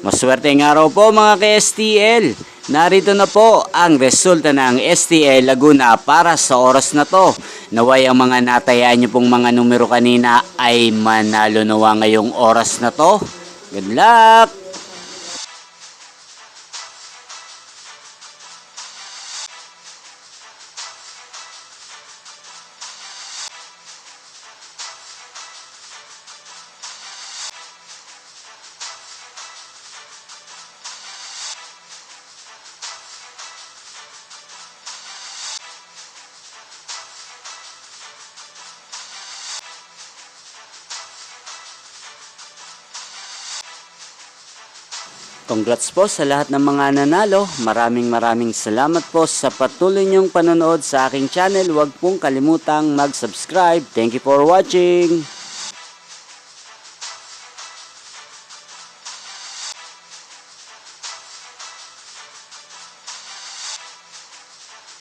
Maswerteng araw po mga ka-STL. Narito na po ang resulta ng STL Laguna para sa oras na to. Naway ang mga natayaan nyo pong mga numero kanina ay manalo nawa ngayong oras na to. Good luck! Congrats po sa lahat ng mga nanalo. Maraming salamat po sa patuloy niyong panonood sa aking channel. Huwag pong kalimutang mag-subscribe. Thank you for watching.